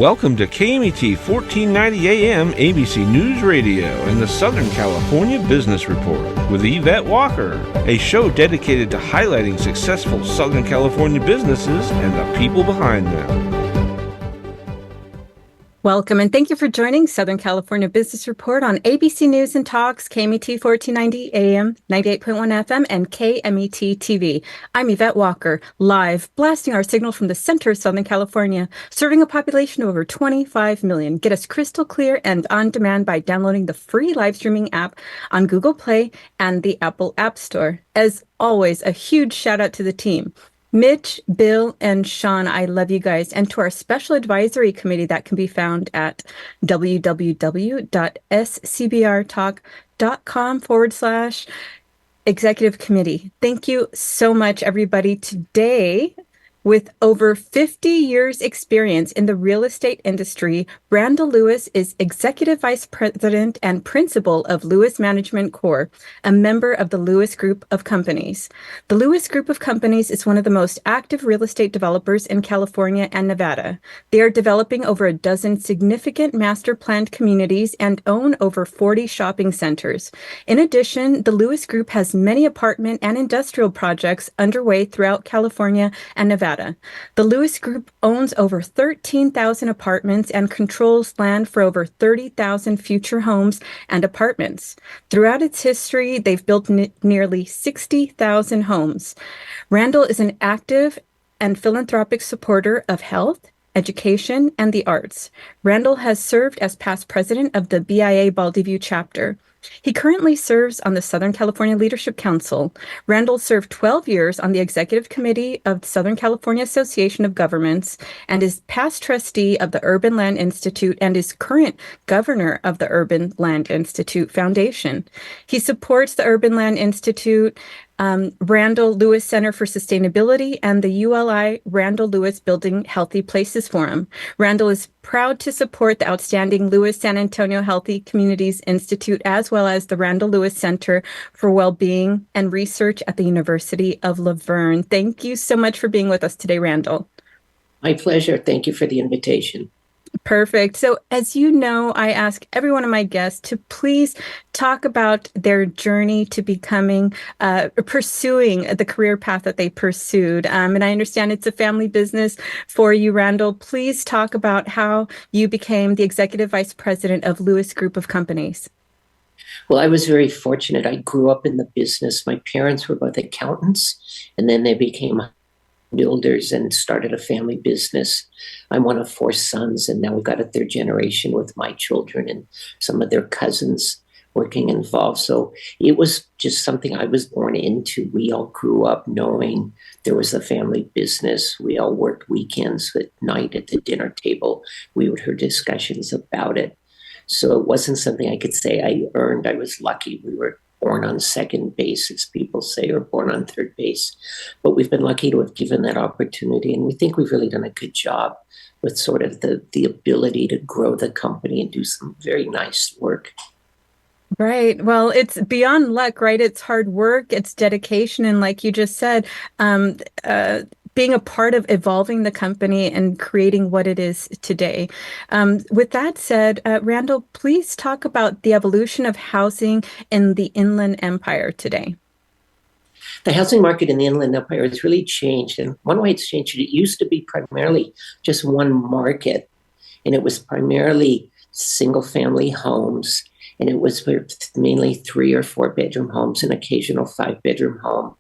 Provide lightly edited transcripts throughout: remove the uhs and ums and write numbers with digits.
Welcome to KMET 1490 AM ABC News Radio and the Southern California Business Report with Yvette Walker, a show dedicated to highlighting successful Southern California businesses and the people behind them. Welcome and thank you for joining Southern California Business Report on ABC News and Talks, KMET 1490 AM, 98.1 FM, and KMET TV. I'm Yvette Walker, live, blasting our signal from the center of Southern California, serving a population of over 25 million. Get us crystal clear and on demand by downloading the free live streaming app on Google Play and the Apple App Store. As always, a huge shout out to the team. Mitch, Bill, and Sean, I love you guys. And to our special advisory committee that can be found at www.scbrtalk.com/executive committee. Thank you so much, everybody. Today, with over 50 years experience in the real estate industry, Randall Lewis is Executive Vice President and Principal of Lewis Management Corp, a member of the Lewis Group of Companies. The Lewis Group of Companies is one of the most active real estate developers in California and Nevada. They are developing over a dozen significant master planned communities and own over 40 shopping centers. In addition, the Lewis Group has many apartment and industrial projects underway throughout California and Nevada. The Lewis Group owns over 13,000 apartments and controls land for over 30,000 future homes and apartments. Throughout its history, they've built nearly 60,000 homes. Randall is an active and philanthropic supporter of health, education, and the arts. Randall has served as past president of the BIA Baldy View Chapter. He currently serves on the Southern California Leadership Council. Randall served 12 years on the Executive Committee of the Southern California Association of Governments and is past trustee of the Urban Land Institute and is current governor of the Urban Land Institute Foundation. He supports the Urban Land Institute, Randall Lewis Center for Sustainability, and the ULI Randall Lewis Building Healthy Places Forum. Randall is proud to support the outstanding Lewis San Antonio Healthy Communities Institute, as well as the Randall Lewis Center for Wellbeing and Research at the University of La Verne. Thank you so much for being with us today, Randall. My pleasure. Thank you for the invitation. Perfect. So as you know, I ask every one of my guests to please talk about their journey to becoming, pursuing the career path that they pursued. And I understand it's a family business for you, Randall. Please talk about how you became the Executive Vice President of Lewis Group of Companies. Well, I was very fortunate. I grew up in the business. My parents were both accountants, and then they became builders and started a family business. I'm one of 4 sons, and now we've got a 3rd generation with my children and some of their cousins working involved. So it was just something I was born into. We all grew up knowing there was a family business. We all worked weekends at night at the dinner table. We would hear discussions about it. So it wasn't something I could say I earned. I was lucky. We were born on second base, as people say, or born on third base. But we've been lucky to have given that opportunity, and we think we've really done a good job with sort of the ability to grow the company and do some very nice work. Right. Well, it's beyond luck, right? It's hard work, it's dedication, and like you just said, being a part of evolving the company and creating what it is today. With that said, Randall, please talk about the evolution of housing in the Inland Empire today. The housing market in the Inland Empire has really changed. And one way it's changed, it used to be primarily just one market. And it was primarily single-family homes. And it was mainly 3 or 4 bedroom homes, an occasional 5-bedroom home.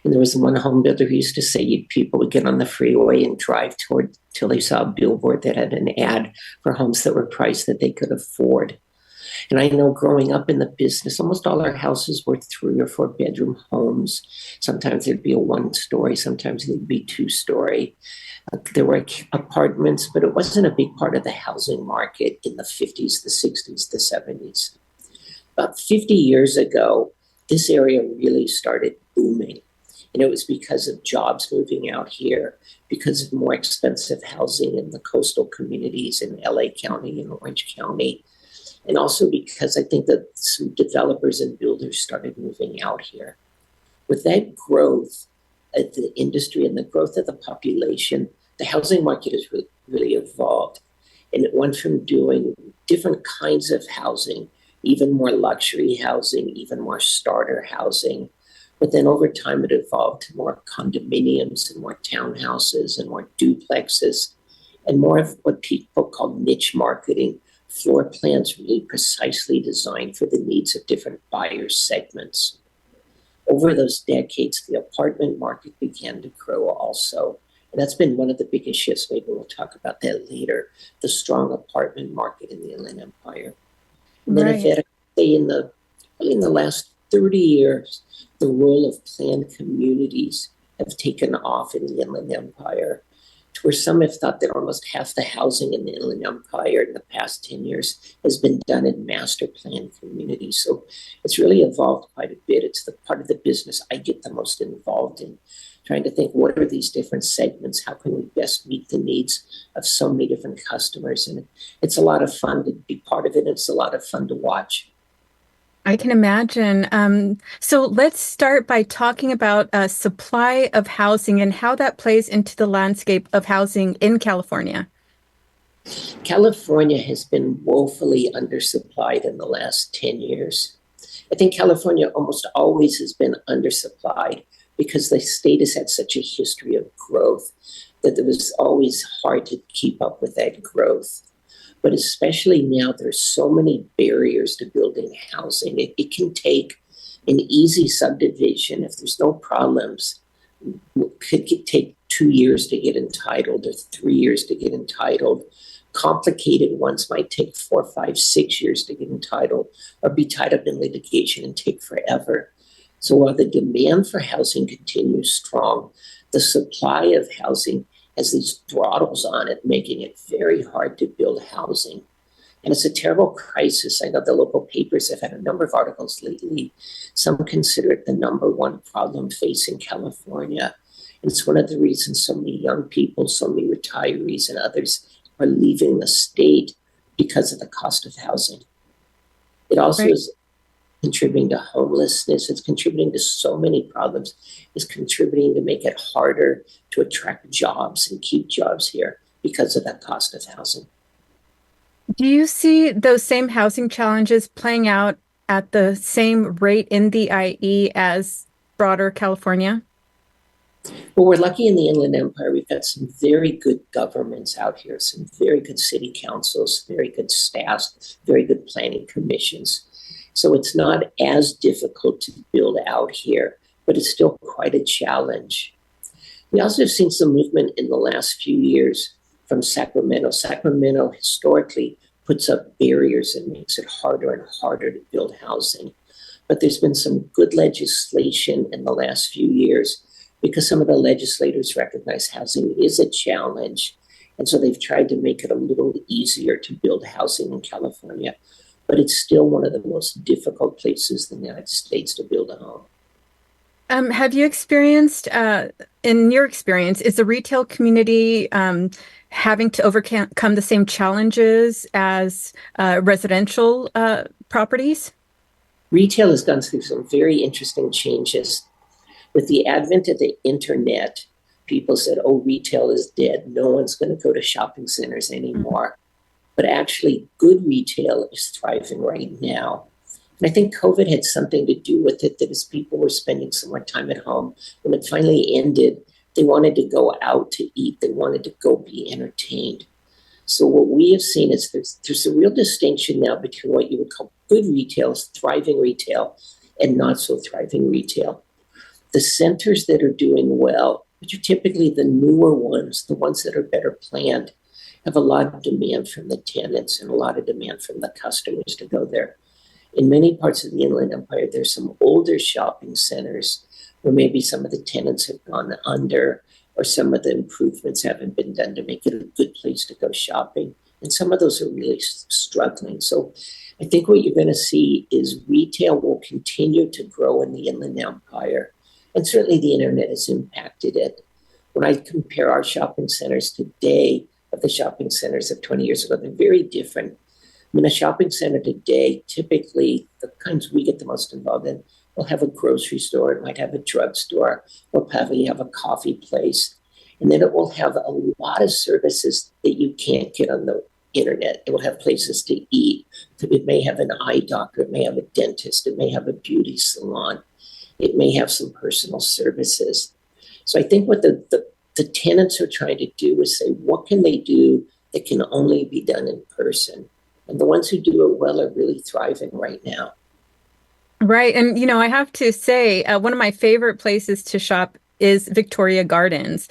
And there was one home builder who used to say people would get on the freeway and drive toward till they saw a billboard that had an ad for homes that were priced that they could afford. And I know growing up in the business, almost all our houses were 3 or 4 bedroom homes. Sometimes there'd be a 1-story, sometimes they'd be 2-story. There were apartments, but it wasn't a big part of the housing market in the 50s, the 60s, the 70s. About 50 years ago, this area really started booming. And it was because of jobs moving out here, because of more expensive housing in the coastal communities in LA County and Orange County. And also because I think that some developers and builders started moving out here. With that growth of the industry and the growth of the population, the housing market has really evolved. And it went from doing different kinds of housing, even more luxury housing, even more starter housing. But then over time, it evolved to more condominiums and more townhouses and more duplexes and more of what people call niche marketing, floor plans really precisely designed for the needs of different buyer segments. Over those decades, the apartment market began to grow also. And that's been one of the biggest shifts. Maybe we'll talk about that later, the strong apartment market in the Inland Empire. And then if I'd say in the last 30 years, the role of planned communities have taken off in the Inland Empire, to where some have thought that almost half the housing in the Inland Empire in the past 10 years has been done in master planned communities. So it's really evolved quite a bit. It's the part of the business I get the most involved in, trying to think, what are these different segments? How can we best meet the needs of so many different customers? And it's a lot of fun to be part of it. It's a lot of fun to watch. I can imagine. So let's start by talking about supply of housing and how that plays into the landscape of housing in California. California has been woefully undersupplied in the last 10 years. I think California almost always has been undersupplied because the state has had such a history of growth that it was always hard to keep up with that growth. But especially now, there's so many barriers to building housing. It can take an easy subdivision, if there's no problems, could take 2 years to get entitled or 3 years to get entitled. Complicated ones might take 4, 5, 6 years to get entitled or be tied up in litigation and take forever. So while the demand for housing continues strong, the supply of housing has these throttles on it, making it very hard to build housing. And it's a terrible crisis. I know the local papers have had a number of articles lately. Some consider it the number one problem facing California. And it's one of the reasons so many young people, so many retirees and others are leaving the state because of the cost of housing. It also is contributing to homelessness. It's contributing to so many problems. It's contributing to make it harder to attract jobs and keep jobs here because of that cost of housing. Do you see those same housing challenges playing out at the same rate in the IE as broader California? Well, we're lucky in the Inland Empire. We've got some very good governments out here, some very good city councils, very good staffs, very good planning commissions. So it's not as difficult to build out here, but it's still quite a challenge. We also have seen some movement in the last few years from Sacramento. Sacramento historically puts up barriers and makes it harder and harder to build housing. But there's been some good legislation in the last few years because some of the legislators recognize housing is a challenge. And so they've tried to make it a little easier to build housing in California. But it's still one of the most difficult places in the United States to build a home. Have you experienced, in your experience, is the retail community having to overcome the same challenges as residential properties? Retail has gone through some very interesting changes. With the advent of the internet, people said, oh, retail is dead. No one's going to go to shopping centers anymore. But actually, good retail is thriving right now. And I think COVID had something to do with it, that as people were spending some more time at home, when it finally ended, they wanted to go out to eat. They wanted to go be entertained. So what we have seen is there's a real distinction now between what you would call good retail, thriving retail, and not so thriving retail. The centers that are doing well, which are typically the newer ones, the ones that are better planned, have a lot of demand from the tenants and a lot of demand from the customers to go there. In many parts of the Inland Empire, there's some older shopping centers where maybe some of the tenants have gone under or some of the improvements haven't been done to make it a good place to go shopping. And some of those are really struggling. So I think what you're going to see is retail will continue to grow in the Inland Empire. And certainly the internet has impacted it. When I compare our shopping centers today of the shopping centers of 20 years ago, they're very different. I mean, a shopping center today, typically the kinds we get the most involved in, will have a grocery store, it might have a drugstore, will probably have a coffee place, and then it will have a lot of services that you can't get on the internet. It will have places to eat. It may have an eye doctor. It may have a dentist. It may have a beauty salon. It may have some personal services. So I think what the tenants are trying to do is say, what can they do that can only be done in person? And the ones who do it well are really thriving right now. Right. And, I have to say, one of my favorite places to shop is Victoria Gardens.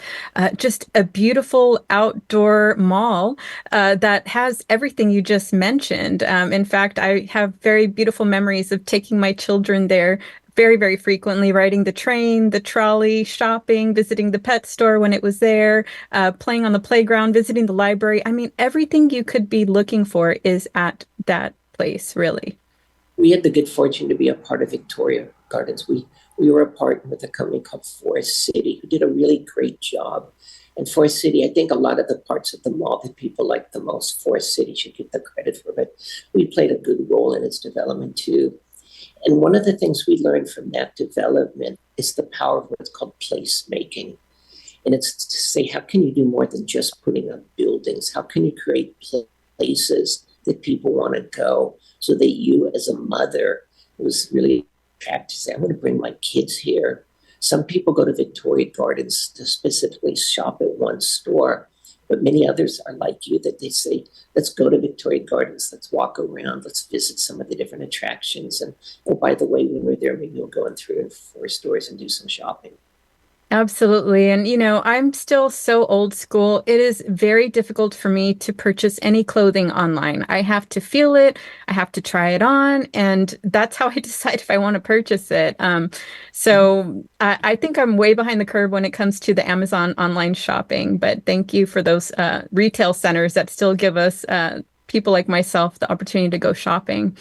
Just a beautiful outdoor mall that has everything you just mentioned. In fact, I have very beautiful memories of taking my children there very, very frequently, riding the train, the trolley, shopping, visiting the pet store when it was there, playing on the playground, visiting the library. I mean, everything you could be looking for is at that place, really. We had the good fortune to be a part of Victoria Gardens. We were a partner with a company called Forest City, who did a really great job. And Forest City, I think a lot of the parts of the mall that people like the most, Forest City should get the credit for, but we played a good role in its development too. And one of the things we learned from that development is the power of what's called placemaking. And it's to say, how can you do more than just putting up buildings? How can you create places that people want to go, so that you as a mother was really attracted to say, I'm going to bring my kids here. Some people go to Victoria Gardens to specifically shop at one store, but many others are like you, that they say, let's go to Victoria Gardens, let's walk around, let's visit some of the different attractions. And oh, by the way, when we're there, maybe we'll go in 3 or 4 stores and do some shopping. Absolutely. And, I'm still so old school. It is very difficult for me to purchase any clothing online. I have to feel it. I have to try it on. And that's how I decide if I want to purchase it. So I think I'm way behind the curve when it comes to the Amazon online shopping. But thank you for those retail centers that still give us people like myself the opportunity to go shopping.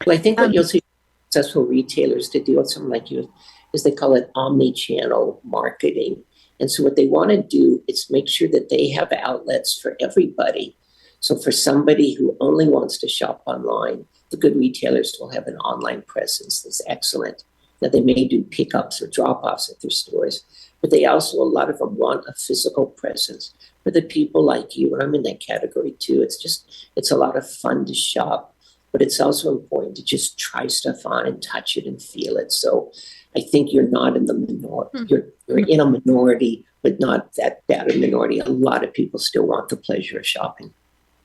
Well, I think what you'll see successful retailers to do with someone like you is they call it omni-channel marketing. And so what they want to do is make sure that they have outlets for everybody. So for somebody who only wants to shop online, the good retailers will have an online presence that's excellent. Now they may do pickups or drop-offs at their stores, but they also, a lot of them want a physical presence. For the people like you, and I'm in that category too, it's a lot of fun to shop, but it's also important to just try stuff on and touch it and feel it. So I think you're not in the minority. You're in a minority, but not that bad a minority. A lot of people still want the pleasure of shopping.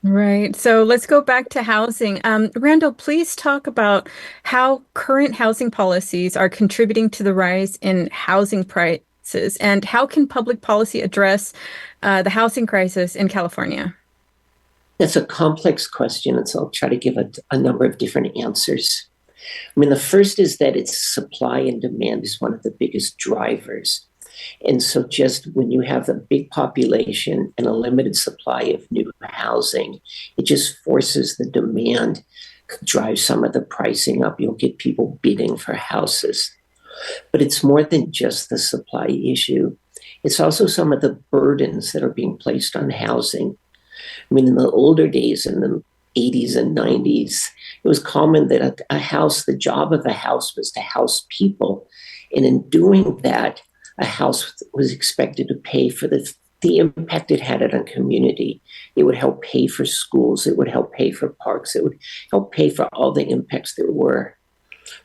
Right. So let's go back to housing. Randall, please talk about how current housing policies are contributing to the rise in housing prices, and how can public policy address the housing crisis in California? That's a complex question, and so I'll try to give a number of different answers. I mean, the first is that it's supply and demand is one of the biggest drivers. And so just when you have a big population and a limited supply of new housing, it just forces the demand, drives some of the pricing up. You'll get people bidding for houses. But it's more than just the supply issue. It's also some of the burdens that are being placed on housing. I mean, in the older days, in the 80s and 90s, it was common that a house, the job of a house was to house people. And in doing that, a house was expected to pay for the impact it had on a community. It would help pay for schools. It would help pay for parks. It would help pay for all the impacts there were.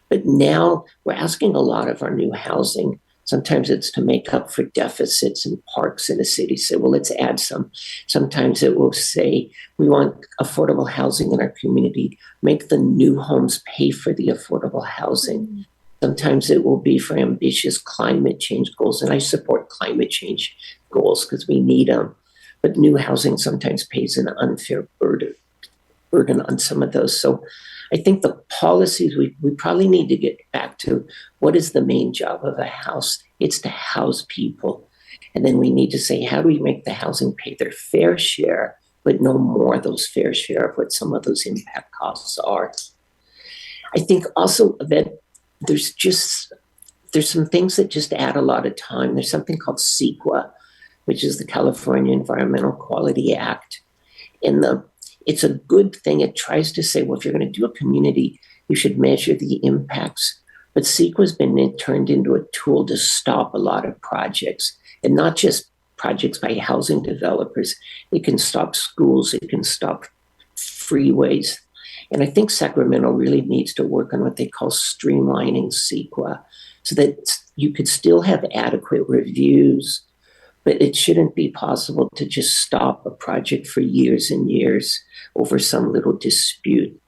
But now we're asking a lot of our new housing. Sometimes it's to make up for deficits in parks in a city. Say, well, let's add some. Sometimes it will say, we want affordable housing in our community. Make the new homes pay for the affordable housing. Sometimes it will be for ambitious climate change goals. And I support climate change goals because we need them. But new housing sometimes pays an unfair burden on some of those. So I think the policies, we probably need to get back to what is the main job of a house? It's to house people. And then we need to say, how do we make the housing pay their fair share, but no more those fair share of what some of those impact costs are? I think also that there's some things that just add a lot of time. There's something called CEQA, which is the California Environmental Quality Act. It's a good thing. It tries to say, well, if you're going to do a community, you should measure the impacts. But CEQA has been turned into a tool to stop a lot of projects, and not just projects by housing developers. It can stop schools. It can stop freeways. And I think Sacramento really needs to work on what they call streamlining CEQA so that you could still have adequate reviews, but it shouldn't be possible to just stop a project for years and years over some little dispute.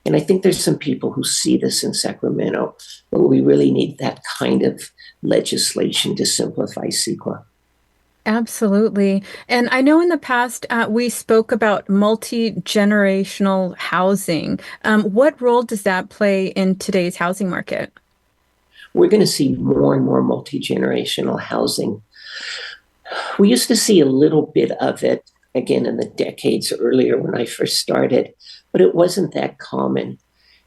And I think there's some people who see this in Sacramento, but we really need that kind of legislation to simplify CEQA. Absolutely. And I know in the past we spoke about multi-generational housing. What role does that play in today's housing market? We're going to see more and more multi-generational housing. We used to see a little bit of it, again, in the decades earlier when I first started, but it wasn't that common.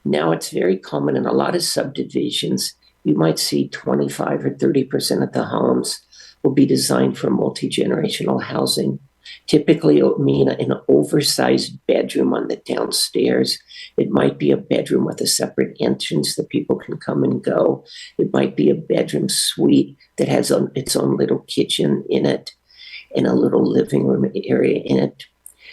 Now it's very common in a lot of subdivisions. You might see 25 or 30% of the homes will be designed for multi-generational housing. Typically, it would mean an oversized bedroom on the downstairs. It might be a bedroom with a separate entrance that people can come and go. It might be a bedroom suite that has its own little kitchen in it and a little living room area in it.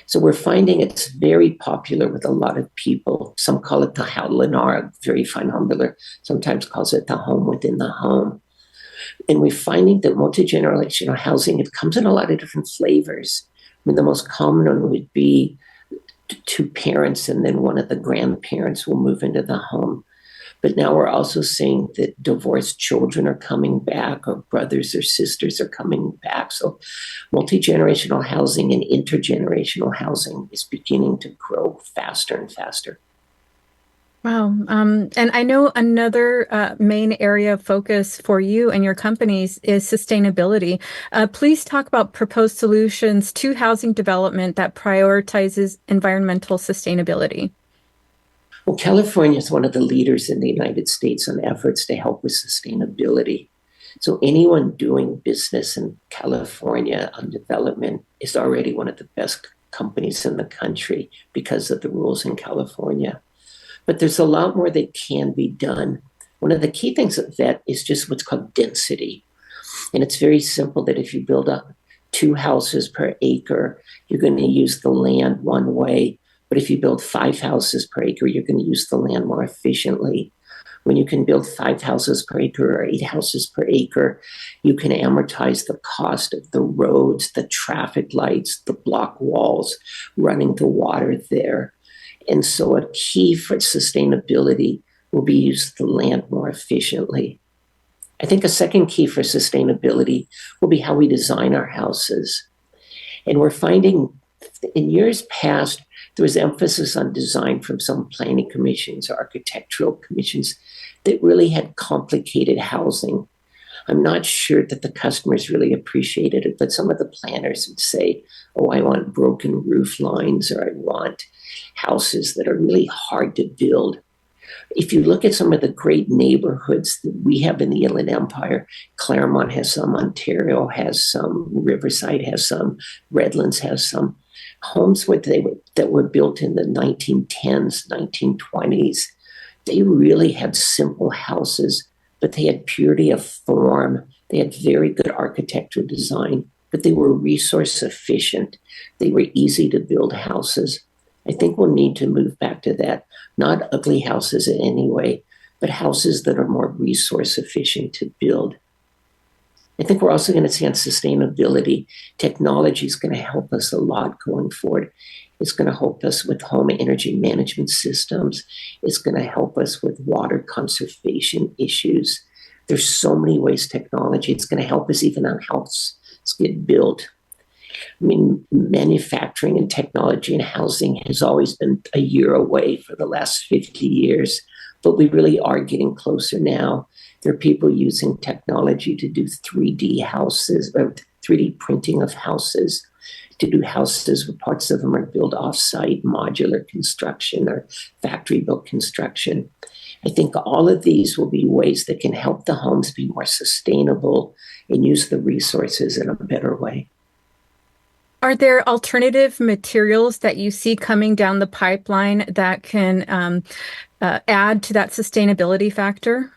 So we're finding it's very popular with a lot of people. Some call it the Lennar, a very fine home builder, sometimes calls it the home within the home. And we're finding that multi-generational housing, it comes in a lot of different flavors. I mean, the most common one would be two parents and then one of the grandparents will move into the home. But now we're also seeing that divorced children are coming back, or brothers or sisters are coming back. So multi-generational housing and intergenerational housing is beginning to grow faster and faster. Wow. And I know another main area of focus for you and your companies is sustainability. Please talk about proposed solutions to housing development that prioritizes environmental sustainability. Well, California is one of the leaders in the United States on efforts to help with sustainability. So anyone doing business in California on development is already one of the best companies in the country because of the rules in California. But there's a lot more that can be done. One of the key things of that is just what's called density. And it's very simple that if you build up 2 houses per acre, you're going to use the land one way. But if you build 5 houses per acre, you're going to use the land more efficiently. When you can build 5 houses per acre or 8 houses per acre, you can amortize the cost of the roads, the traffic lights, the block walls, running the water there. And so a key for sustainability will be use the land more efficiently. I think a second key for sustainability will be how we design our houses. And we're finding in years past, there was emphasis on design from some planning commissions or architectural commissions that really had complicated housing. I'm not sure that the customers really appreciated it, but some of the planners would say, oh, I want broken roof lines, or I want houses that are really hard to build. If you look at some of the great neighborhoods that we have in the Inland Empire, Claremont has some, Ontario has some, Riverside has some, Redlands has some. Homes that were built in the 1910s, 1920s, they really had simple houses, but they had purity of form. They had very good architectural design, but they were resource efficient. They were easy to build houses. I think we'll need to move back to that. Not ugly houses in any way, but houses that are more resource efficient to build. I think we're also going to see on sustainability, technology is going to help us a lot going forward. It's going to help us with home energy management systems. It's going to help us with water conservation issues. There's so many ways technology, it's going to help us even on houses get built. I mean, manufacturing and technology and housing has always been a year away for the last 50 years, but we really are getting closer now. There are people using technology to do 3D houses, or 3D printing of houses, to do houses where parts of them are built off-site, modular construction or factory-built construction. I think all of these will be ways that can help the homes be more sustainable and use the resources in a better way. Are there alternative materials that you see coming down the pipeline that can add to that sustainability factor?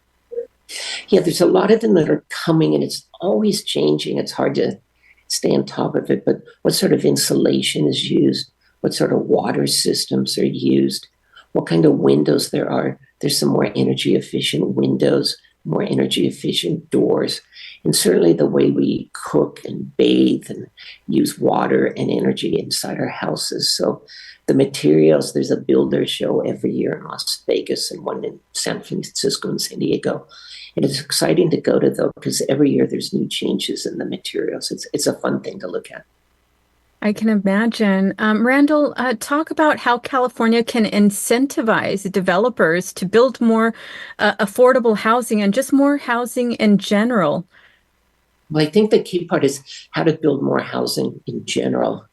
Yeah, there's a lot of them that are coming, and it's always changing. It's hard to stay on top of it, but what sort of insulation is used? what sort of water systems are used, what kind of windows there are. There's some more energy efficient windows, more energy efficient doors, and certainly the way we cook and bathe and use water and energy inside our houses. So the materials, there's a builder show every year in Las Vegas and one in San Francisco and San Diego. And it's exciting to go to those because every year there's new changes in the materials. It's a fun thing to look at. I can imagine. Randall, talk about how California can incentivize developers to build more affordable housing and just more housing in general. Well, I think the key part is how to build more housing in general.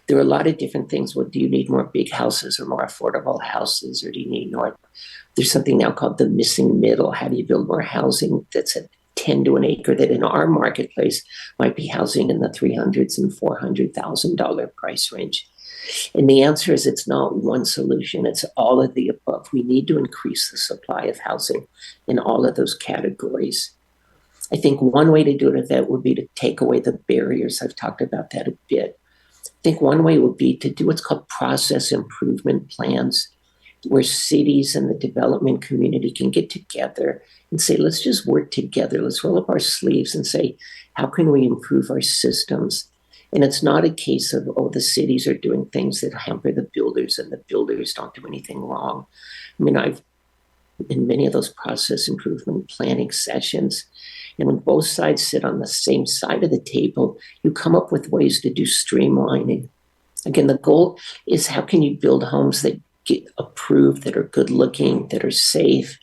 There are a lot of different things. Well, do you need more big houses or more affordable houses, or do you need more? There's something now called the missing middle. How do you build more housing that's at 10 to an acre that in our marketplace might be housing in the $300,000 and $400,000 price range? And the answer is it's not one solution. It's all of the above. We need to increase the supply of housing in all of those categories. I think one way to do that would be to take away the barriers. I've talked about that a bit. I think one way would be to do what's called process improvement plans, where cities and the development community can get together and say, let's just work together. Let's roll up our sleeves and say, how can we improve our systems? And it's not a case of, oh, the cities are doing things that hamper the builders and the builders don't do anything wrong. I mean, I've in many of those process improvement planning sessions, and when both sides sit on the same side of the table, you come up with ways to do streamlining. Again, the goal is how can you build homes that get approved, that are good looking, that are safe.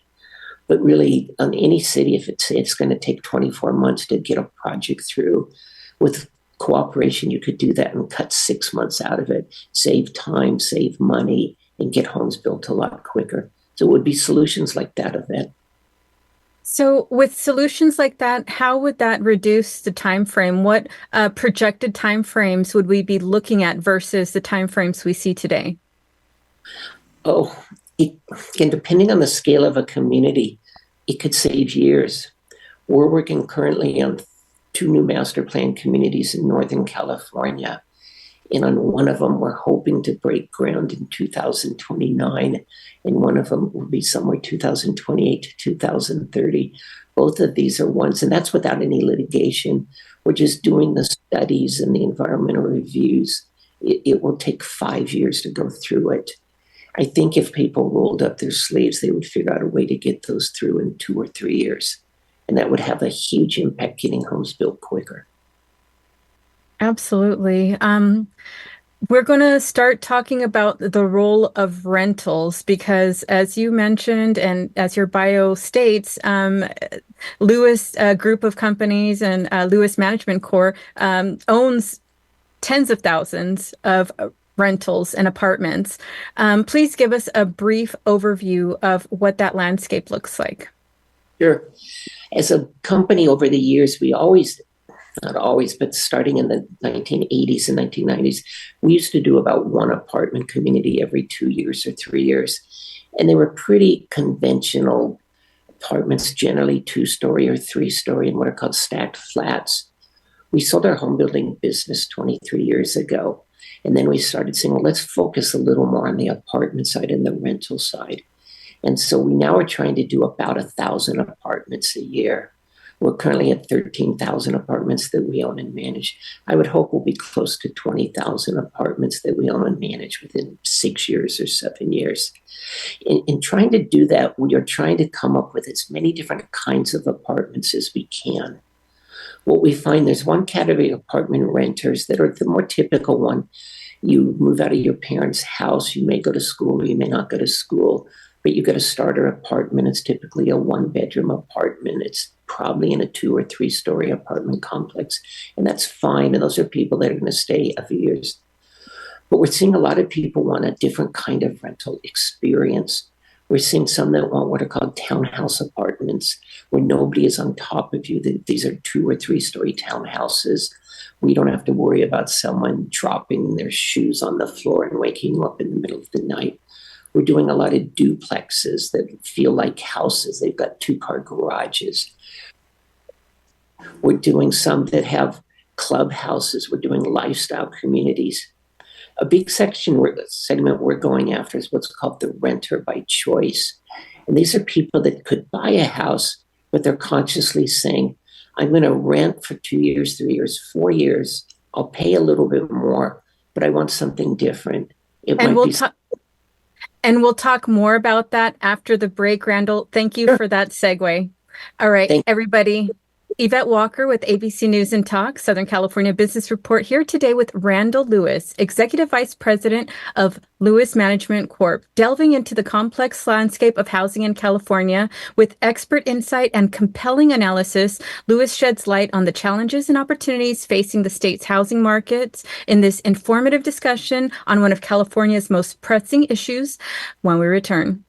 But really, on any city, if it's going to take 24 months to get a project through, with cooperation, you could do that and cut 6 months out of it, save time, save money, and get homes built a lot quicker. So it would be solutions like that of it. So with solutions like that, how would that reduce the time frame? What projected time frames would we be looking at versus the time frames we see today? Oh, again, depending on the scale of a community, it could save years. We're working currently on 2 new master plan communities in Northern California. And on one of them, we're hoping to break ground in 2029. And one of them will be somewhere 2028 to 2030. Both of these are ones, and that's without any litigation. We're just doing the studies and the environmental reviews. It will take 5 years to go through it. I think if people rolled up their sleeves, they would figure out a way to get those through in 2 or 3 years. And that would have a huge impact getting homes built quicker. Absolutely. We're going to start talking about the role of rentals because, as you mentioned, and as your bio states, Lewis Group of Companies and Lewis Management Corp owns tens of thousands of rentals and apartments. Please give us a brief overview of what that landscape looks like. Sure. As a company over the years, we always, not always, but starting in the 1980s and 1990s, we used to do about 1 apartment community every 2 years or 3 years. And they were pretty conventional apartments, generally 2-story or 3-story, and what are called stacked flats. We sold our home building business 23 years ago. And then we started saying, well, let's focus a little more on the apartment side and the rental side. And so we now are trying to do about 1,000 apartments a year. We're currently at 13,000 apartments that we own and manage. I would hope we'll be close to 20,000 apartments that we own and manage within 6 years or 7 years. In trying to do that, we are trying to come up with as many different kinds of apartments as we can. What we find, there's one category of apartment renters that are the more typical one. You move out of your parents' house, you may go to school or you may not go to school, but you get a starter apartment. It's typically a 1-bedroom apartment. It's probably in a 2 or 3-story apartment complex, and that's fine. And those are people that are going to stay a few years. But we're seeing a lot of people want a different kind of rental experience. We're seeing some that want what are called townhouse apartments, where nobody is on top of you. These are 2 or 3-story townhouses. We don't have to worry about someone dropping their shoes on the floor and waking you up in the middle of the night. We're doing a lot of duplexes that feel like houses. They've got 2-car garages. We're doing some that have clubhouses. We're doing lifestyle communities. A big segment we're going after is what's called the renter by choice. And these are people that could buy a house, but they're consciously saying, I'm going to rent for 2 years, 3 years, 4 years. I'll pay a little bit more, but I want something different. And we'll talk more about that after the break, Randall. Thank you for that segue. All right, everybody. Yvette Walker with ABC News and Talk, Southern California Business Report, here today with Randall Lewis, Executive Vice President of Lewis Management Corp., delving into the complex landscape of housing in California. With expert insight and compelling analysis, Lewis sheds light on the challenges and opportunities facing the state's housing markets in this informative discussion on one of California's most pressing issues when we return.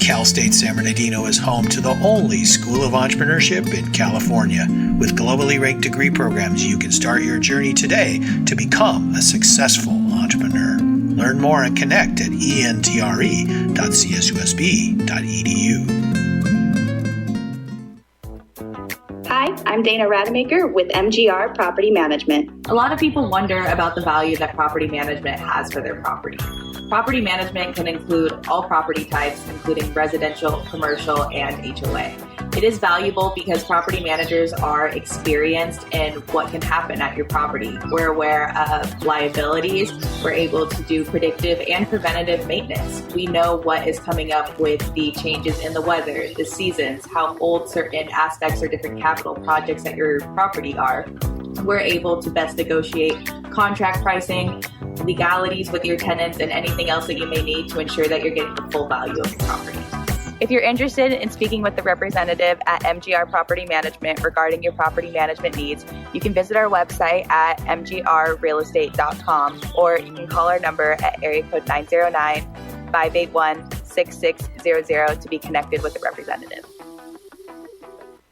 Cal State San Bernardino is home to the only school of entrepreneurship in California. With globally ranked degree programs, you can start your journey today to become a successful entrepreneur. Learn more and connect at entre.csusb.edu. Hi, I'm Dana Rademacher with MGR Property Management. A lot of people wonder about the value that property management has for their property. Property management can include all property types, including residential, commercial, and HOA. It is valuable because property managers are experienced in what can happen at your property. We're aware of liabilities. We're able to do predictive and preventative maintenance. We know what is coming up with the changes in the weather, the seasons, how old certain aspects or different capital projects at your property are. We're able to best negotiate contract pricing, legalities with your tenants, and anything else that you may need to ensure that you're getting the full value of the property. If you're interested in speaking with the representative at MGR Property Management regarding your property management needs, you can visit our website at mgrrealestate.com, or you can call our number at area code 909-581-6600 to be connected with the representative.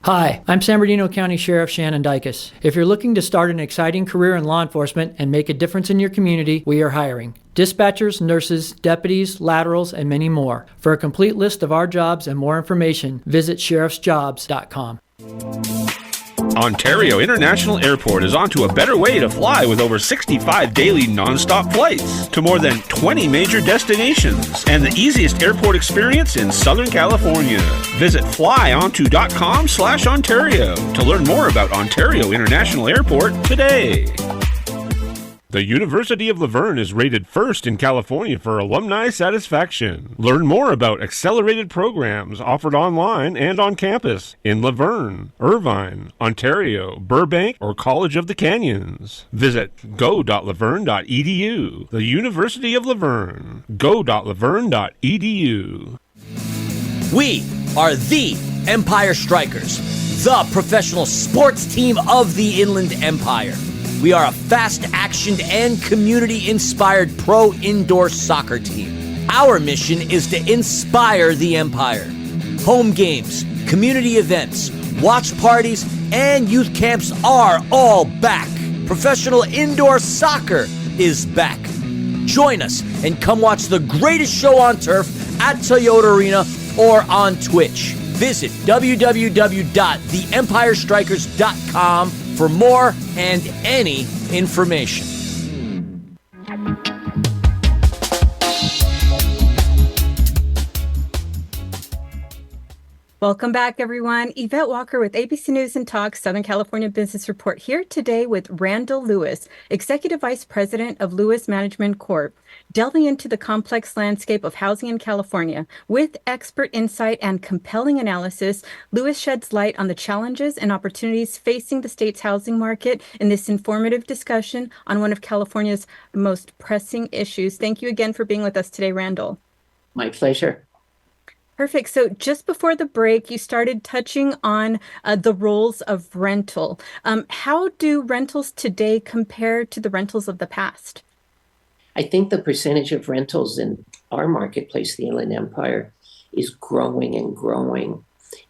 Hi, I'm San Bernardino County Sheriff Shannon Dykes. If you're looking to start an exciting career in law enforcement and make a difference in your community, we are hiring dispatchers, nurses, deputies, laterals, and many more. For a complete list of our jobs and more information, visit sheriffsjobs.com. Ontario International Airport is on to a better way to fly with over 65 daily non-stop flights to more than 20 major destinations and the easiest airport experience in Southern California. Visit flyonto.com/Ontario to learn more about Ontario International Airport today. The University of La Verne is rated first in California for alumni satisfaction. Learn more about accelerated programs offered online and on campus in La Verne, Irvine, Ontario, Burbank, or College of the Canyons. Visit go.laverne.edu. The University of La Verne. go.laverne.edu. We are the Empire Strikers, the professional sports team of the Inland Empire. We are a fast-actioned and community-inspired pro indoor soccer team. Our mission is to inspire the Empire. Home games, community events, watch parties, and youth camps are all back. Professional indoor soccer is back. Join us and come watch the greatest show on turf at Toyota Arena or on Twitch. Visit www.theempirestrikers.com for more and any information. Welcome back, everyone. Yvette Walker with ABC News and Talk, Southern California Business Report, here today with Randall Lewis, Executive Vice President of Lewis Management Corp., delving into the complex landscape of housing in California. With expert insight and compelling analysis, Lewis sheds light on the challenges and opportunities facing the state's housing market in this informative discussion on one of California's most pressing issues. Thank you again for being with us today, Randall. My pleasure. Perfect. So just before the break, you started touching on the roles of rental. How do rentals today compare to the rentals of the past? I think the percentage of rentals in our marketplace, the Inland Empire, is growing and growing.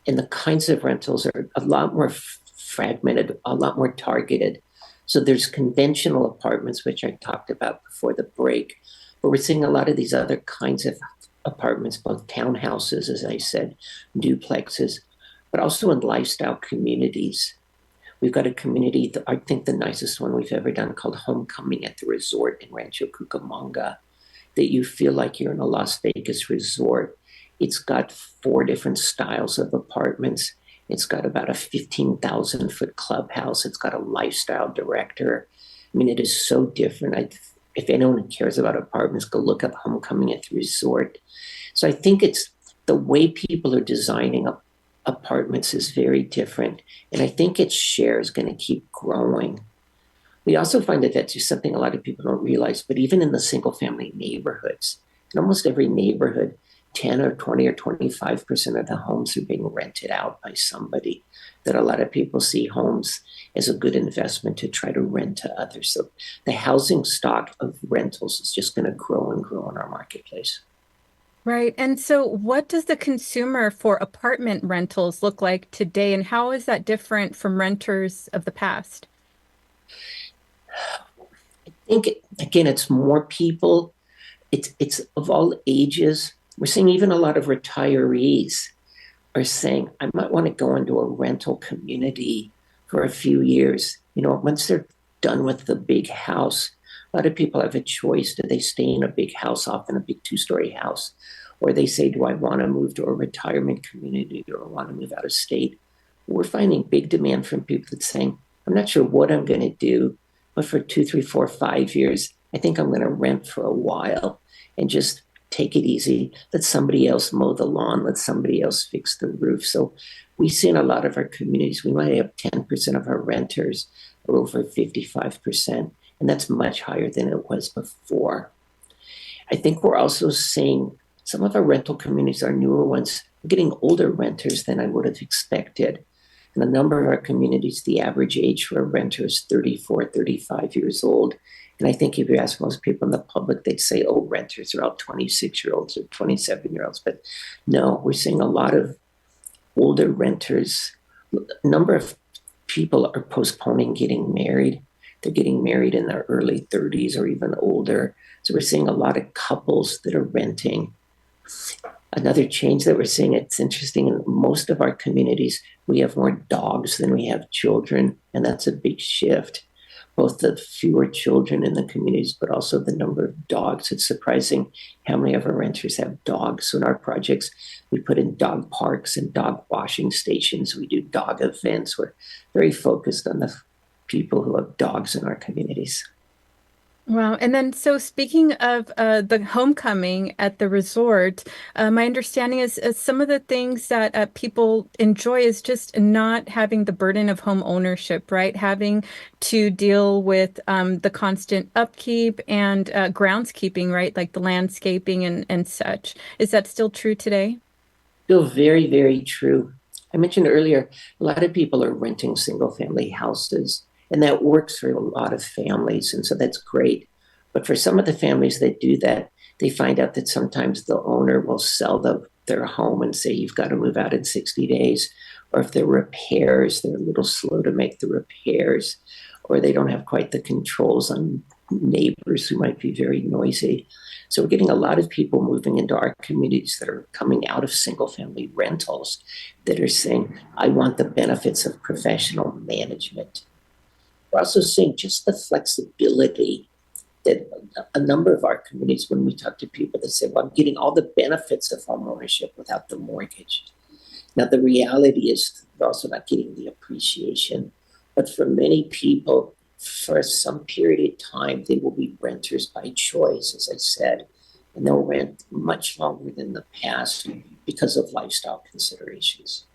And the kinds of rentals are a lot more fragmented, a lot more targeted. So there's conventional apartments, which I talked about before the break, but we're seeing a lot of these other kinds of apartments, both townhouses, as I said, duplexes, but also in lifestyle communities. We've got a community, I think the nicest one we've ever done, called Homecoming at the Resort in Rancho Cucamonga, that you feel like you're in a Las Vegas resort. It's got 4 different styles of apartments. It's got about a 15,000-foot clubhouse. It's got a lifestyle director. I mean, it is so different. If anyone cares about apartments, go look up Homecoming at the Resort. So I think it's the way people are designing apartments is very different. And I think its share is going to keep growing. We also find that that's just something a lot of people don't realize, but even in the single-family neighborhoods, in almost every neighborhood, 10 or 20 or 25% of the homes are being rented out by somebody. That a lot of people see homes as a good investment to try to rent to others. So the housing stock of rentals is just going to grow and grow in our marketplace. Right. And so what does the consumer for apartment rentals look like today, and how is that different from renters of the past? I think, again, it's more people. It's of all ages. We're seeing even a lot of retirees are saying, I might want to go into a rental community for a few years. Once they're done with the big house, a lot of people have a choice. Do they stay in a big house, often a big 2-story house? Or they say, do I want to move to a retirement community or want to move out of state? We're finding big demand from people that's saying, I'm not sure what I'm going to do, but for 2, 3, 4, 5 years, I think I'm going to rent for a while and just take it easy. Let somebody else mow the lawn. Let somebody else fix the roof. So we see in a lot of our communities, we might have 10% of our renters are over 55%. And that's much higher than it was before. I think we're also seeing some of our rental communities, our newer ones, are getting older renters than I would have expected. In a number of our communities, the average age for a renter is 34, 35 years old. And I think if you ask most people in the public, they'd say, oh, renters are all 26-year-olds or 27-year-olds. But no, we're seeing a lot of older renters. A number of people are postponing getting married. They're getting married in their early 30s or even older. So we're seeing a lot of couples that are renting. Another change that we're seeing, it's interesting, in most of our communities, we have more dogs than we have children, and that's a big shift. Both the fewer children in the communities, but also the number of dogs. It's surprising how many of our renters have dogs. So in our projects, we put in dog parks and dog washing stations. We do dog events. We're very focused on the people who have dogs in our communities. Wow. And then, so speaking of the homecoming at the resort, my understanding is some of the things that people enjoy is just not having the burden of home ownership, right? Having to deal with the constant upkeep and groundskeeping, right? Like the landscaping and such. Is that still true today? Still very, very true. I mentioned earlier, a lot of people are renting single-family houses. And that works for a lot of families, and so that's great. But for some of the families that do that, they find out that sometimes the owner will sell their home and say, you've got to move out in 60 days. Or if there are repairs, they're a little slow to make the repairs, or they don't have quite the controls on neighbors who might be very noisy. So we're getting a lot of people moving into our communities that are coming out of single-family rentals that are saying, I want the benefits of professional management. We're also seeing just the flexibility that a number of our communities, when we talk to people that say, well, I'm getting all the benefits of home ownership without the mortgage. Now, the reality is they're also not getting the appreciation. But for many people, for some period of time, they will be renters by choice, as I said, and they'll rent much longer than the past because of lifestyle considerations.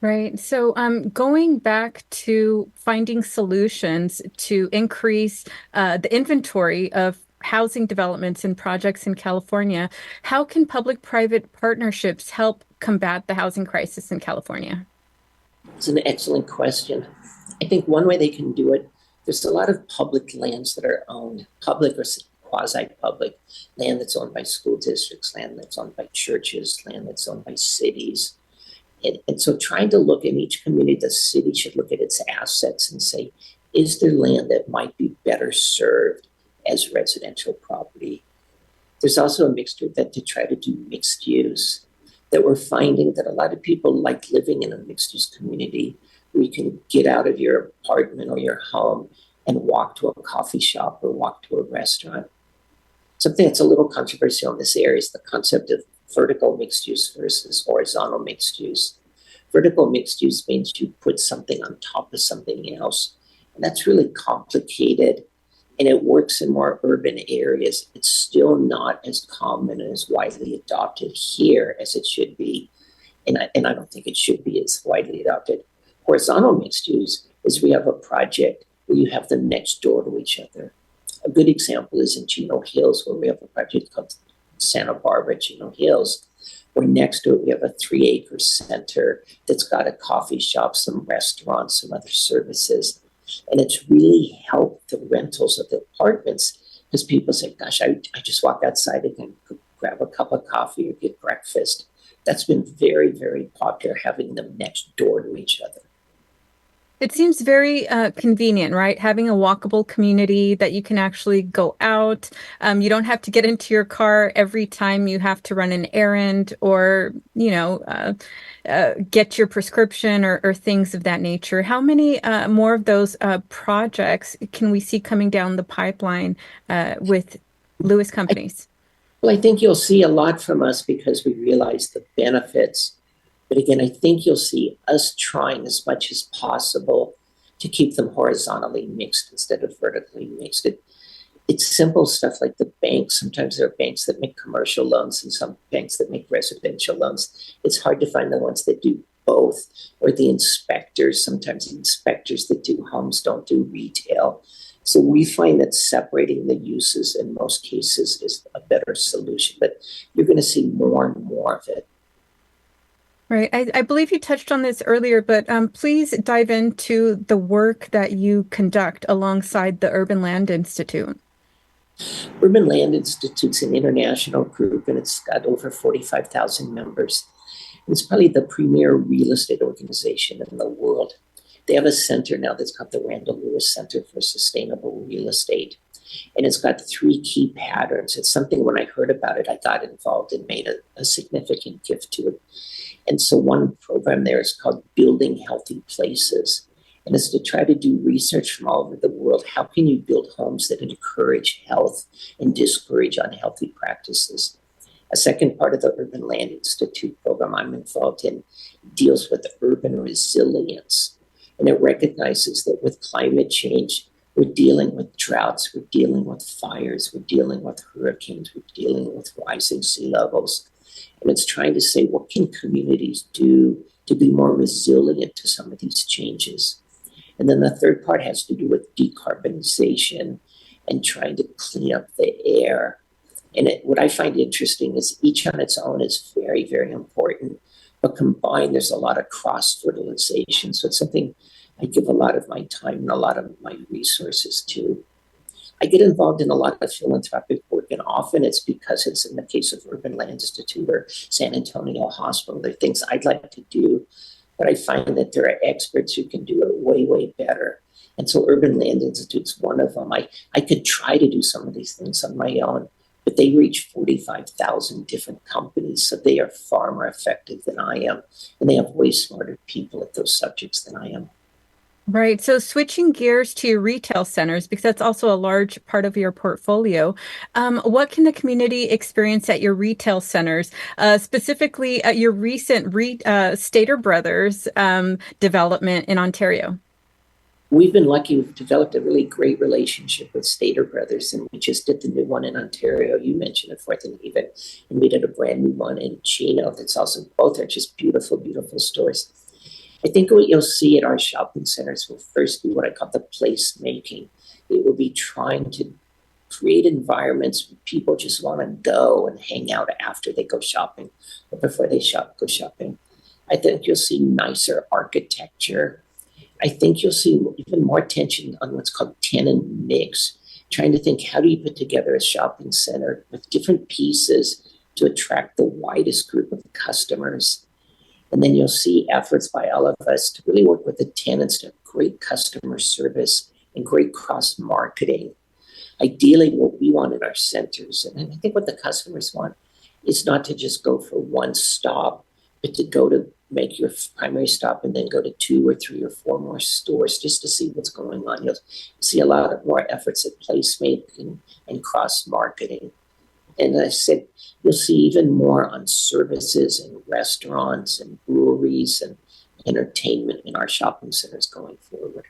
Right. So going back to finding solutions to increase the inventory of housing developments and projects in California, how can public-private partnerships help combat the housing crisis in California? It's an excellent question. I think one way they can do it, there's a lot of public lands that are owned, public or quasi-public, land that's owned by school districts, land that's owned by churches, land that's owned by cities. And so trying to look in each community, the city should look at its assets and say, is there land that might be better served as residential property? There's also a mixture that to try to do mixed use, that we're finding that a lot of people like living in a mixed use community where you can get out of your apartment or your home and walk to a coffee shop or walk to a restaurant. Something that's a little controversial in this area is the concept of vertical mixed use versus horizontal mixed use. Vertical mixed use means you put something on top of something else, and that's really complicated, and it works in more urban areas. It's still not as common and as widely adopted here as it should be, and I don't think it should be as widely adopted. Horizontal mixed use is we have a project where you have them next door to each other. A good example is in Chino Hills, where we have a project called Santa Barbara Chino Hills, where next to it we have a 3-acre center that's got a coffee shop, some restaurants, some other services. And it's really helped the rentals of the apartments because people say, gosh, I just walk outside and can grab a cup of coffee or get breakfast. That's been very, very popular, having them next door to each other. It seems very convenient, right? Having a walkable community that you can actually go out. You don't have to get into your car every time you have to run an errand or, get your prescription or things of that nature. How many more of those projects can we see coming down the pipeline with Lewis companies? Well, I think you'll see a lot from us because we realize the benefits. But again, I think you'll see us trying as much as possible to keep them horizontally mixed instead of vertically mixed. It's simple stuff like the banks. Sometimes there are banks that make commercial loans and some banks that make residential loans. It's hard to find the ones that do both, or the inspectors. Sometimes the inspectors that do homes don't do retail. So we find that separating the uses in most cases is a better solution, but you're going to see more and more of it. Right. I believe you touched on this earlier, but please dive into the work that you conduct alongside the Urban Land Institute. Urban Land Institute's an international group, and it's got over 45,000 members. It's probably the premier real estate organization in the world. They have a center now that's called the Randall Lewis Center for Sustainable Real Estate. And it's got 3 key patterns. It's something when I heard about it, I got involved and made a significant gift to it. And so one program there is called Building Healthy Places. And it's to try to do research from all over the world. How can you build homes that encourage health and discourage unhealthy practices? A second part of the Urban Land Institute program I'm involved in deals with urban resilience. And it recognizes that with climate change, we're dealing with droughts, we're dealing with fires, we're dealing with hurricanes, we're dealing with rising sea levels. And it's trying to say, what can communities do to be more resilient to some of these changes? And then the third part has to do with decarbonization and trying to clean up the air. And what I find interesting is each on its own is very, very important. But combined, there's a lot of cross-fertilization. So it's something I give a lot of my time and a lot of my resources to. I get involved in a lot of philanthropic work, and often it's because it's in the case of Urban Land Institute or San Antonio Hospital. There are things I'd like to do, but I find that there are experts who can do it way, way better. And so Urban Land Institute's one of them. I could try to do some of these things on my own, but they reach 45,000 different companies, so they are far more effective than I am, and they have way smarter people at those subjects than I am. Right. So switching gears to your retail centers, because that's also a large part of your portfolio. What can the community experience at your retail centers, specifically at your recent Stater Brothers development in Ontario? We've been lucky. We've developed a really great relationship with Stater Brothers, and we just did the new one in Ontario. You mentioned it, 4th and Even, and we did a brand new one in Chino. That's also, both are just beautiful, beautiful stores. I think what you'll see at our shopping centers will first be what I call the place making. It will be trying to create environments where people just want to go and hang out after they go shopping or before they go shopping. I think you'll see nicer architecture. I think you'll see even more attention on what's called tenant mix, trying to think, how do you put together a shopping center with different pieces to attract the widest group of customers? And then you'll see efforts by all of us to really work with the tenants to have great customer service and great cross-marketing. Ideally, what we want in our centers. And I think what the customers want is not to just go for one stop, but to go to make your primary stop and then go to 2 or 3 or 4 more stores just to see what's going on. You'll see a lot of more efforts at placemaking and cross-marketing. And as I said, you'll see even more on services and restaurants and breweries and entertainment in our shopping centers going forward.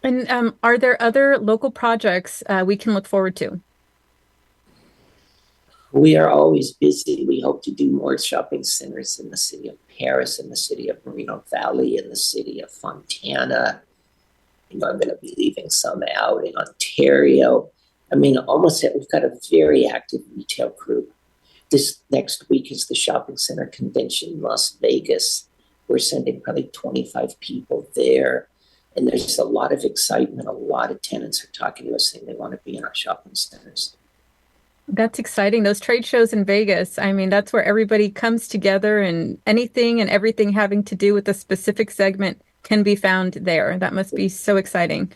And are there other local projects we can look forward to? We are always busy. We hope to do more shopping centers in the city of Paris, in the city of Moreno Valley, in the city of Fontana. I'm going to be leaving some out in Ontario. I mean, we've got a very active retail group. This next week is the shopping center convention in Las Vegas. We're sending probably 25 people there. And there's just a lot of excitement. A lot of tenants are talking to us saying they want to be in our shopping centers. That's exciting. Those trade shows in Vegas. I mean, that's where everybody comes together, and anything and everything having to do with a specific segment can be found there. That must be so exciting.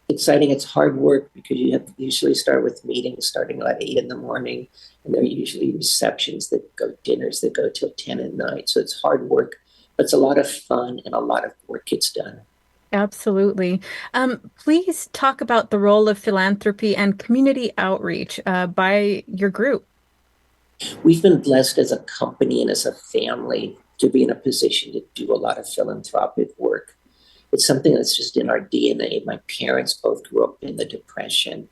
Exciting. It's hard work because you have to usually start with meetings starting at 8 in the morning, and there are usually receptions dinners that go till 10 at night. So it's hard work, but it's a lot of fun and a lot of work gets done. Absolutely. Please talk about the role of philanthropy and community outreach by your group. We've been blessed as a company and as a family to be in a position to do a lot of philanthropic work. It's something that's just in our DNA. My parents both grew up in the Depression,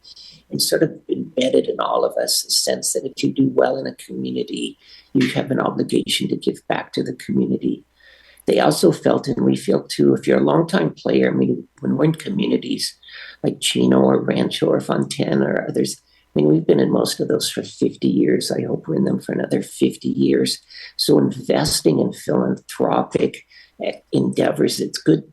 and sort of embedded in all of us the sense that if you do well in a community, you have an obligation to give back to the community. They also felt, and we feel too, if you're a longtime player, I mean, when we're in communities like Chino or Rancho or Fontana or others, I mean, we've been in most of those for 50 years. I hope we're in them for another 50 years. So investing in philanthropic endeavors, it's good.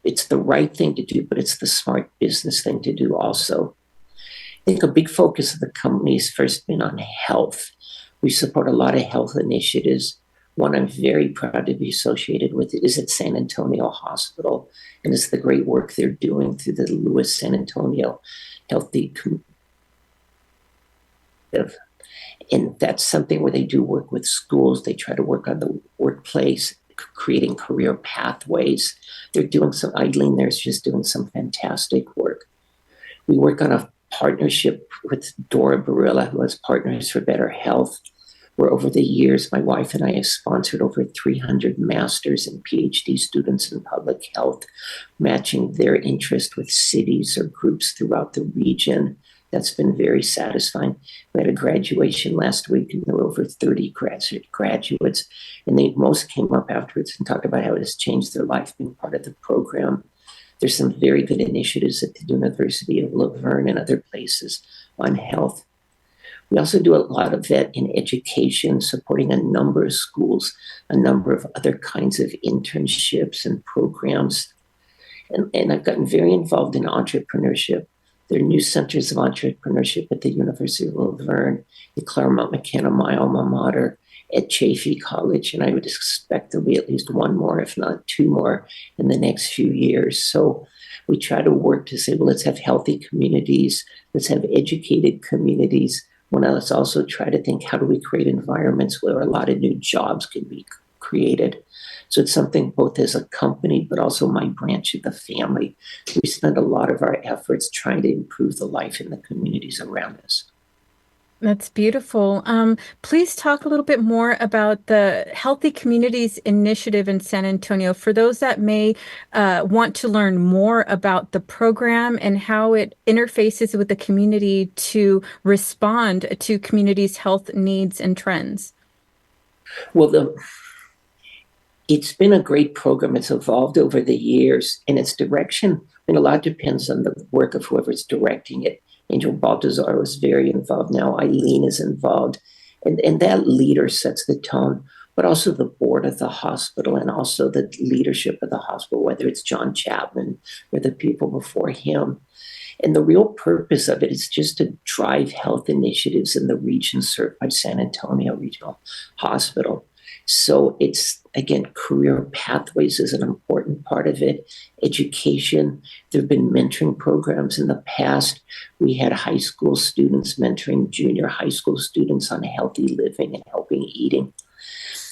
It's the right thing to do, but it's the smart business thing to do also. I think a big focus of the company has first been on health. We support a lot of health initiatives. One I'm very proud to be associated with is at San Antonio Hospital, and it's the great work they're doing through the Lewis San Antonio Healthy And that's something where they do work with schools. They try to work on the workplace, creating career pathways. They're doing some, Eileen there's just doing some fantastic work. We work on a partnership with Dora Barilla, who has Partners for Better Health, where over the years, my wife and I have sponsored over 300 master's and PhD students in public health, matching their interest with cities or groups throughout the region. That's been very satisfying. We had a graduation last week, and there were over 30 graduates, and they most came up afterwards and talked about how it has changed their life being part of the program. There's some very good initiatives at the University of La Verne and other places on health. We also do a lot of that in education, supporting a number of schools, a number of other kinds of internships and programs. And I've gotten very involved in entrepreneurship. There are new centers of entrepreneurship at the University of La Verne, at Claremont McKenna, my alma mater, at Chaffey College, and I would expect there'll be at least one more, if not 2 more, in the next few years. So we try to work to say, well, let's have healthy communities, let's have educated communities. Well, now let's also try to think, how do we create environments where a lot of new jobs can be created? So it's something both as a company, but also my branch of the family. We spend a lot of our efforts trying to improve the life in the communities around us. That's beautiful. Please talk a little bit more about the Healthy Communities Initiative in San Antonio for those that may want to learn more about the program and how it interfaces with the community to respond to communities' health needs and trends. Well, it's been a great program. It's evolved over the years, and its direction, I mean, a lot depends on the work of whoever's directing it. Angel Baltazar was very involved. Now Eileen is involved. And that leader sets the tone, but also the board of the hospital and also the leadership of the hospital, whether it's John Chapman or the people before him. And the real purpose of it is just to drive health initiatives in the region served by San Antonio Regional Hospital. So it's, again, career pathways is an important part of it. Education. There have been mentoring programs in the past. We had high school students mentoring junior high school students on healthy living and healthy eating.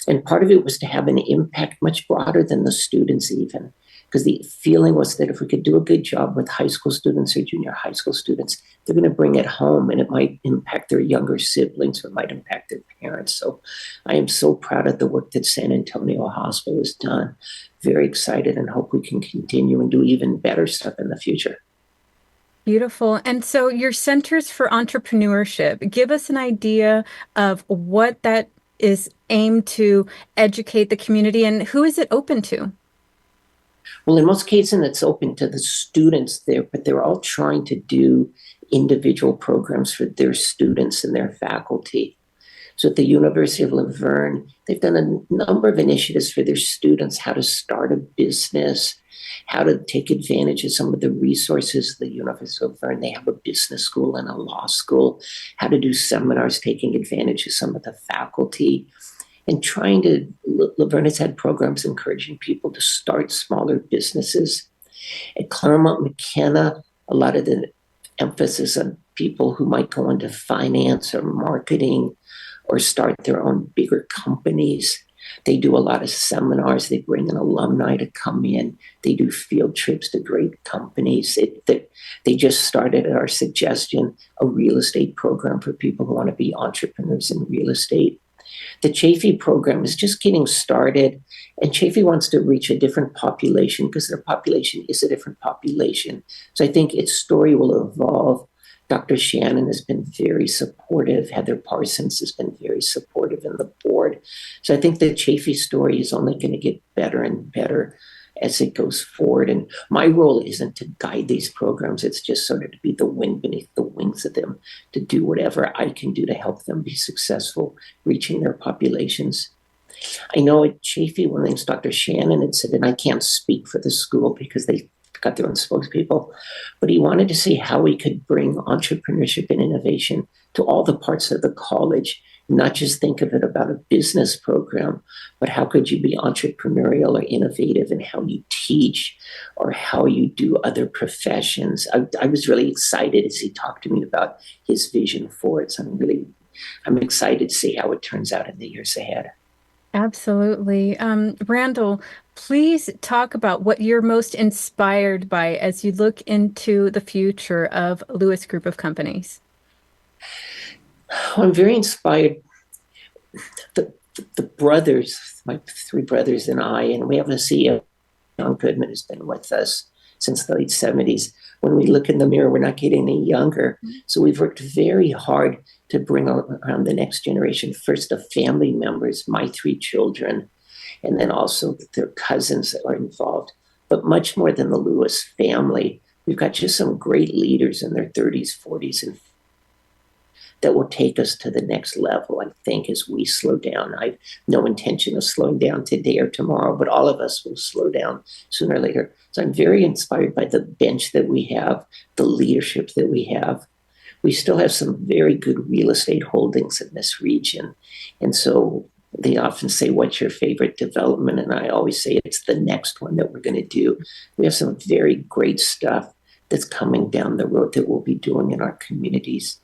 And part of it was to have an impact much broader than the students even. Because the feeling was that if we could do a good job with high school students or junior high school students, they're going to bring it home and it might impact their younger siblings or it might impact their parents. So I am so proud of the work that San Antonio Hospital has done. Very excited and hope we can continue and do even better stuff in the future. Beautiful. And so your Centers for Entrepreneurship, give us an idea of what that is aimed to educate the community and who is it open to? Well, in most cases, it's open to the students there, but they're all trying to do individual programs for their students and their faculty. So at the University of La Verne, they've done a number of initiatives for their students, how to start a business, how to take advantage of some of the resources of the University of La Verne. They have a business school and a law school, how to do seminars, taking advantage of some of the faculty. And trying to, La Verne has had programs encouraging people to start smaller businesses. At Claremont McKenna, a lot of the emphasis on people who might go into finance or marketing or start their own bigger companies. They do a lot of seminars. They bring in alumni to come in. They do field trips to great companies. They just started, at our suggestion, a real estate program for people who want to be entrepreneurs in real estate. The Chafee program is just getting started, and Chafee wants to reach a different population because their population is a different population. So I think its story will evolve. Dr. Shannon has been very supportive. Heather Parsons has been very supportive in the board. So I think the Chafee story is only going to get better and better as it goes forward. And my role isn't to guide these programs. It's just sort of to be the wind beneath the wings of them, to do whatever I can do to help them be successful, reaching their populations. I know at Chafee, one of the things Dr. Shannon had said, and I can't speak for the school because they got their own spokespeople, but he wanted to see how we could bring entrepreneurship and innovation to all the parts of the college, not just think of it about a business program, but how could you be entrepreneurial or innovative in how you teach or how you do other professions. I was really excited as he talked to me about his vision for it. So I'm excited to see how it turns out in the years ahead. Absolutely. Randall, please talk about what you're most inspired by as you look into the future of Lewis Group of Companies. I'm very inspired. The brothers, my three brothers and I, and we have a CEO, John Goodman, who's been with us since the late 70s. When we look in the mirror, we're not getting any younger. So we've worked very hard to bring around the next generation, first the family members, my three children, and then also their cousins that are involved. But much more than the Lewis family, we've got just some great leaders in their 30s, 40s, and that will take us to the next level, I think, as we slow down. I have no intention of slowing down today or tomorrow, but all of us will slow down sooner or later. So I'm very inspired by the bench that we have, the leadership that we have. We still have some very good real estate holdings in this region. And so they often say, what's your favorite development? And I always say it's the next one that we're going to do. We have some very great stuff that's coming down the road that we'll be doing in our communities.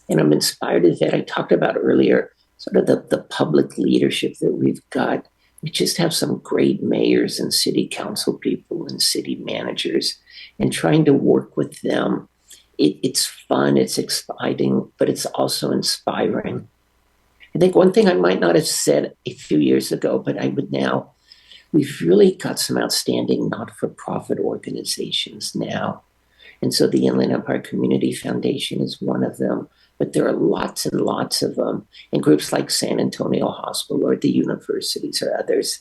And I'm inspired of that. I talked about earlier, sort of the public leadership that we've got. We just have some great mayors and city council people and city managers, and trying to work with them. It's fun, it's exciting, but it's also inspiring. I think one thing I might not have said a few years ago, but I would now, we've really got some outstanding not-for-profit organizations now. And so the Inland Empire Community Foundation is one of them, but there are lots and lots of them, and groups like San Antonio Hospital or the universities or others.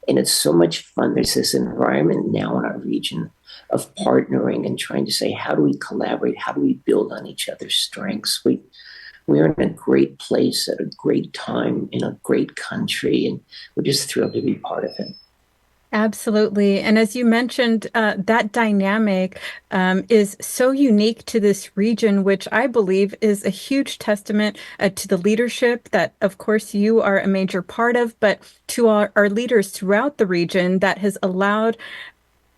And it's so much fun. There's this environment now in our region of partnering and trying to say, how do we collaborate? How do we build on each other's strengths? We're in a great place at a great time in a great country, and we're just thrilled to be part of it. Absolutely. And as you mentioned, that dynamic is so unique to this region, which I believe is a huge testament to the leadership that, of course, you are a major part of, but to our leaders throughout the region that has allowed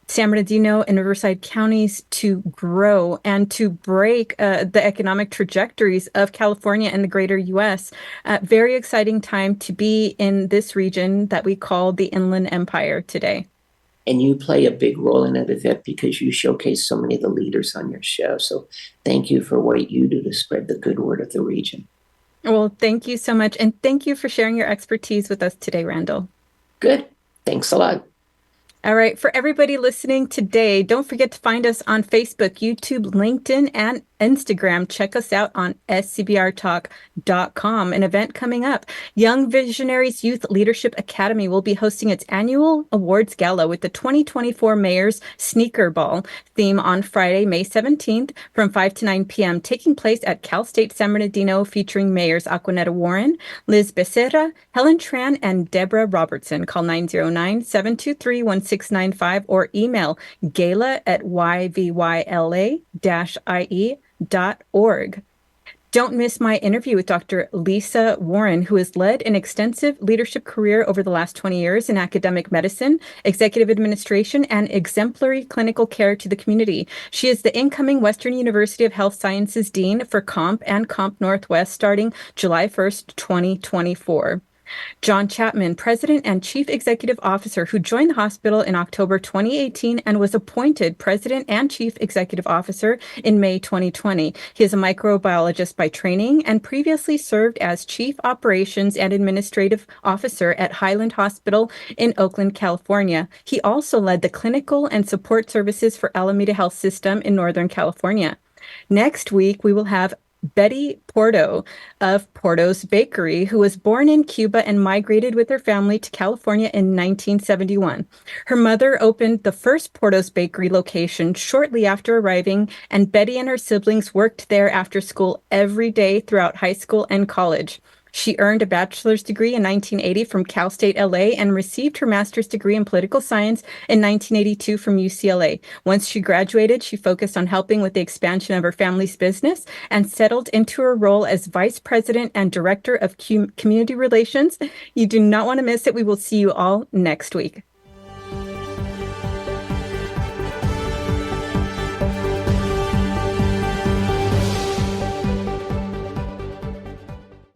San Bernardino and Riverside counties to grow and to break the economic trajectories of California and the greater U.S. Very exciting time to be in this region that we call the Inland Empire today. And you play a big role in it, Yvette, because you showcase so many of the leaders on your show. So thank you for what you do to spread the good word of the region. Well, thank you so much. And thank you for sharing your expertise with us today, Randall. Good. Thanks a lot. All right. For everybody listening today, don't forget to find us on Facebook, YouTube, LinkedIn, and Instagram. Check us out on scbrtalk.com. An event coming up. Young Visionaries Youth Leadership Academy will be hosting its annual awards gala with the 2024 Mayor's Sneaker Ball theme on Friday, May 17th from 5 to 9 p.m., taking place at Cal State San Bernardino, featuring Mayors Aquanetta Warren, Liz Becerra, Helen Tran, and Deborah Robertson. Call 909-723-1695 or email gala@yvyla-ie.org. Don't miss my interview with Dr. Lisa Warren, who has led an extensive leadership career over the last 20 years in academic medicine, executive administration, and exemplary clinical care to the community. She is the incoming Western University of Health Sciences Dean for Comp and Comp Northwest starting July 1st, 2024. John Chapman, President and Chief Executive Officer, who joined the hospital in October 2018 and was appointed President and Chief Executive Officer in May 2020. He is a microbiologist by training and previously served as Chief Operations and Administrative Officer at Highland Hospital in Oakland, California. He also led the clinical and support services for Alameda Health System in Northern California. Next week, we will have Betty Porto of Porto's Bakery, who was born in Cuba and migrated with her family to California in 1971. Her mother opened the first Porto's Bakery location shortly after arriving, and Betty and her siblings worked there after school every day throughout high school and college. She earned a bachelor's degree in 1980 from Cal State LA and received her master's degree in political science in 1982 from UCLA. Once she graduated, she focused on helping with the expansion of her family's business and settled into her role as vice president and director of community relations. You do not want to miss it. We will see you all next week.